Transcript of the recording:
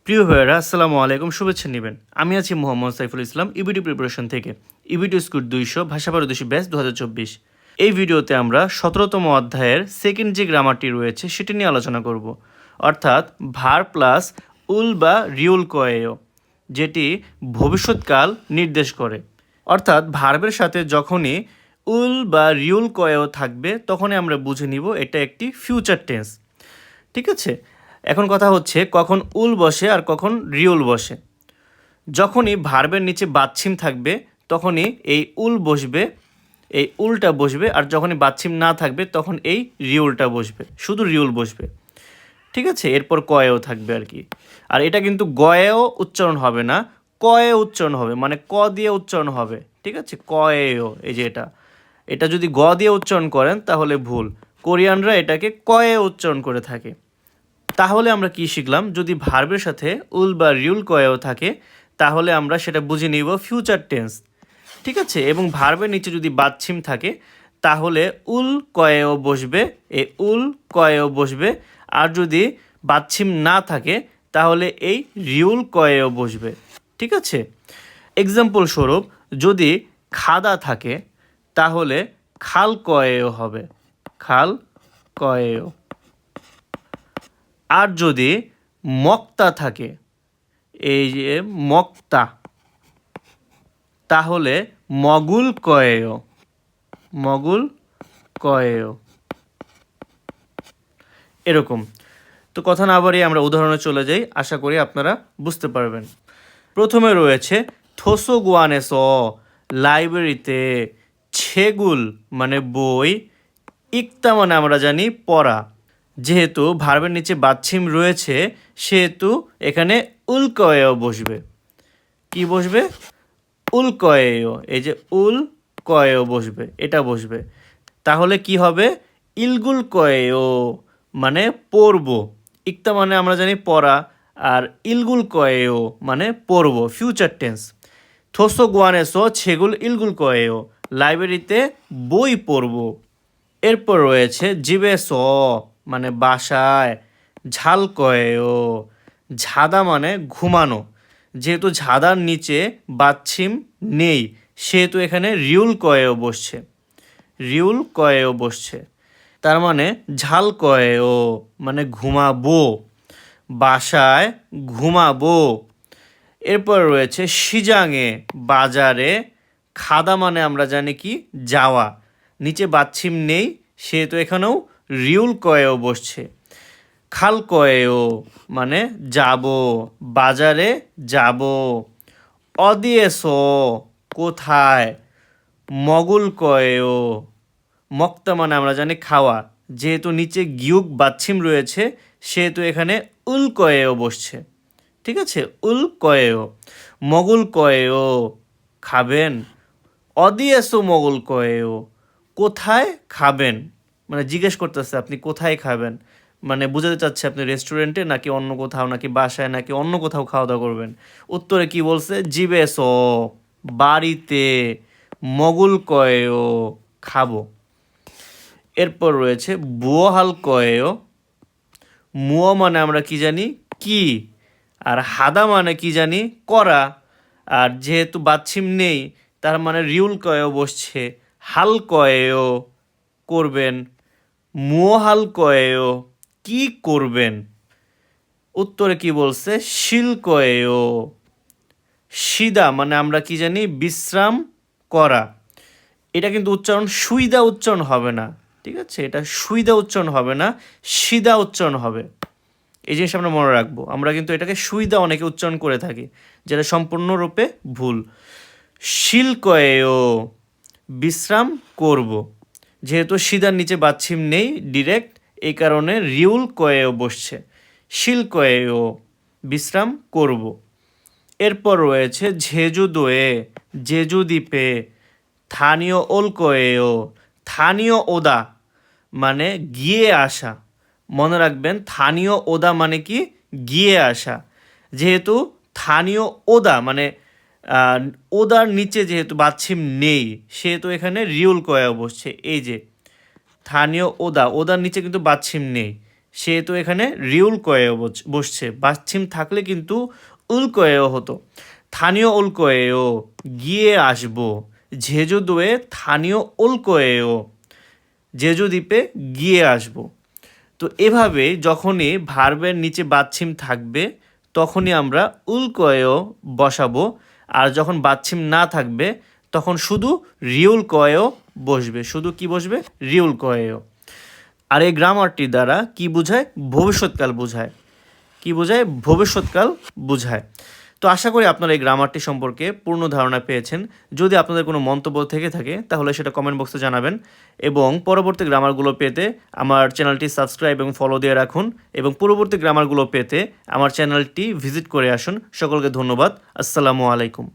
প্রিয় ভাইয়েরা আসসালামু আলাইকুম, শুভেচ্ছা নেবেন। আমি আছি মোহাম্মদ সাইফুল ইসলাম, ইবিটি প্রিপারেশন থেকে। ইবিটি স্কুল 200 ভাষা পারদর্শী ব্যাচ 2024। এই ভিডিওতে আমরা 17তম অধ্যায়ের সেকেন্ড যে গ্রামারটি রয়েছে সেটি নিয়ে আলোচনা করব, অর্থাৎ ভার প্লাস উল বা রিউল কয়েও, যেটি ভবিষ্যৎকাল নির্দেশ করে। অর্থাৎ ভার্বের সাথে যখনই উল বা রিউল কয়েও থাকবে তখনই আমরা বুঝে নিব এটা একটি ফিউচার টেন্স। ঠিক আছে, এখন কথা হচ্ছে কখন উল বসে আর কখন রিউল বসে। যখনই ভার্বের নিচে বাচ্ছিম থাকবে তখনই এই উল বসবে, এই উলটা বসবে, আর যখনই বাচ্ছিম না থাকবে তখন এই রিউলটা বসবে, শুধু রিউল বসবে। ঠিক আছে, এরপর কয়েও থাকবে আর কি। আর এটা কিন্তু গয়েও উচ্চারণ হবে না, কয়ে উচ্চারণ হবে, মানে ক দিয়ে উচ্চারণ হবে। ঠিক আছে, কয়েও, এই যে এটা যদি গ দিয়ে উচ্চারণ করেন তাহলে ভুল। কোরিয়ানরা এটাকে কয়ে উচ্চারণ করে থাকে। তাহলে আমরা কি শিখলাম? যদি ভার্বের সাথে উল বা রিউল কয়েও থাকে তাহলে আমরা সেটা বুঝে নিব ফিউচার টেন্স। ঠিক আছে, এবং ভার্বের নিচে যদি বাচ্ছিম থাকে তাহলে উল কয়েও বসবে, এই উল কয়েও বসবে। আর যদি বাচ্ছিম না থাকে তাহলে এই রিউল কয়েও বসবে। ঠিক আছে, এক্সাম্পল স্বরূপ যদি খাদা থাকে তাহলে খাল কয়েও হবে, খাল কয়েও। আর যদি মক্তা থাকে, এই যে মক্তা, তাহলে মগুল কয়েও, মগুল কয়েও, এরকম। তো কথা না বাড়িয়ে আমরা উদাহরণে চলে যাই, আশা করি আপনারা বুঝতে পারবেন। প্রথমে রয়েছে থোসো গুয়ানেস, লাইব্রেরিতে, ছেগুল মানে বই, ইকতা মানে আমরা জানি পড়া। যেহেতু ভার্বের নিচে বাচ্ছিম রয়েছে সেহেতু এখানে উল কয়েও বসবে। কি বসবে? উল কয়েও, এই যে উল কয়েও বসবে, এটা বসবে। তাহলে কি হবে? ইলগুল কয়েও মানে পড়ব, ইকতা মানে আমরা জানি পড়া, আর ইলগুল কয়েও মানে পড়ব, ফিউচার টেন্স। থোসো গুয়ানেসো ছেগুল ইলগুল কয়েও, লাইব্রেরিতে বই পড়ব। এরপর রয়েছে জিবে স মানে বাসায়, ঝাল কয়েও, ঝাদা মানে ঘুমানো। যেহেতু ঝাদার নিচে বাচ্ছিম নেই সেহেতু এখানে রিউল কয়েও বসছে, রিউল কয়েও বসছে। তার মানে ঝাল কয়েও মানে ঘুমাবো, বাসায় ঘুমাবো। এরপর রয়েছে সিজাংয়ে বাজারে, খাদা মানে আমরা জানি কি যাওয়া, নিচে বাচ্ছিম নেই সেহেতু এখানেও রিউল কয়েও বসছে। খাল কয়েও মানে যাব, বাজারে যাব। অদিয়েস কোথায়, মগুল কয়েও, মক্তা মানে আমরা জানি খাওয়া, যেহেতু নিচে গিউক বাচ্ছিম রয়েছে সেহেতু এখানে উল কয়েও বসছে। ঠিক আছে, উল কয়েও, মগুল কয়েও খাবেন। অদিয়েসো মগুল কয়েও কোথায় খাবেন, মানে জিজ্ঞেস করতেছে আপনি কোথায় খাবেন, মানে বুঝাতে চাচ্ছে আপনি রেস্টুরেন্টে নাকি অন্য কোথাও, নাকি বাসায় নাকি অন্য কোথাও খাওয়া দাওয়া করবেন। উত্তরে কি বলছে? জিবেসো বাড়িতে, মগুল কয়েও খাবো। এরপর রয়েছে বুয়োহাল কয়েও, মুয় মানে আমরা কি জানি কি, আর হাদা মানে কি জানি করা। আর যেহেতু বাচ্ছিম নেই তার মানে রিউল কয়েও বসছে, হাল কয়েও করবেন, মুহাল কয়েও কি করবেন। উত্তরে কি বলছে? শিল কয়েও, সিদা মানে আমরা কি জানি বিশ্রাম করা। এটা কিন্তু উচ্চারণ সুইদা উচ্চারণ হবে না। ঠিক আছে, এটা সুইদা উচ্চারণ হবে না, সিদা উচ্চারণ হবে। এই জিনিস আমরা মনে রাখবো। আমরা কিন্তু এটাকে সুইদা অনেকে উচ্চারণ করে থাকি, যেটা সম্পূর্ণরূপে ভুল। শিল কয়েও বিশ্রাম করব, যেহেতু সিদার নিচে বাচ্ছিম নেই ডিরেক্ট, এই কারণে রিউল কয়েও বসছে। শিল কয়েও বিশ্রাম করব। এরপর রয়েছে ঝেজু দোয়ে, জেজু দ্বীপে, স্থানীয় ওল কয়েও, স্থানীয় ওদা মানে গিয়ে আসা। মনে রাখবেন স্থানীয় ওদা মানে কি? গিয়ে আসা। যেহেতু স্থানীয় ওদা মানে ওদার নিচে যেহেতু বাচ্ছিম নেই সেহেতু এখানে রিউল কয়েও বসছে। এই যে স্থানীয় ওদা, ওদার নিচে কিন্তু বাচ্ছিম নেই সেহেতু এখানে রিউল কয়েও বসছে। বাচ্ছিম থাকলে কিন্তু উল কয়েও হতো। স্থানীয় উল কয়েও, গিয়ে আসবো। যেজুদোয়ে স্থানীয় উল কয়েও, যেজু দ্বীপে গিয়ে আসবো। তো এভাবে যখনই ভার্বের নিচে বাচ্ছিম থাকবে তখনই আমরা উল কয়েও বসাবো। আর যখন বাচ্ছিম না থাকবে তখন শুধু রিউল কয়েও বসবে। শুধু কি বসবে? রিউল কয়েও। আর এই গ্রামারটি দ্বারা কি বোঝায়? ভবিষ্যৎকাল বোঝায়। কি বোঝায়? ভবিষ্যৎকাল বোঝায়। তো আশা করি আপনারা এই গ্রামারটি সম্পর্কে পূর্ণ ধারণা পেয়েছেন। যদি আপনাদের কোনো মন্তব্য থেকে থাকে তাহলে সেটা কমেন্ট বক্সে জানাবেন এবং পরবর্তী গ্রামারগুলো পেতে আমার চ্যানেলটি সাবস্ক্রাইব এবং ফলো দিয়ে রাখুন এবং পরবর্তী গ্রামারগুলো পেতে আমার চ্যানেলটি ভিজিট করে আসুন। সকলকে ধন্যবাদ। আসসালামু আলাইকুম।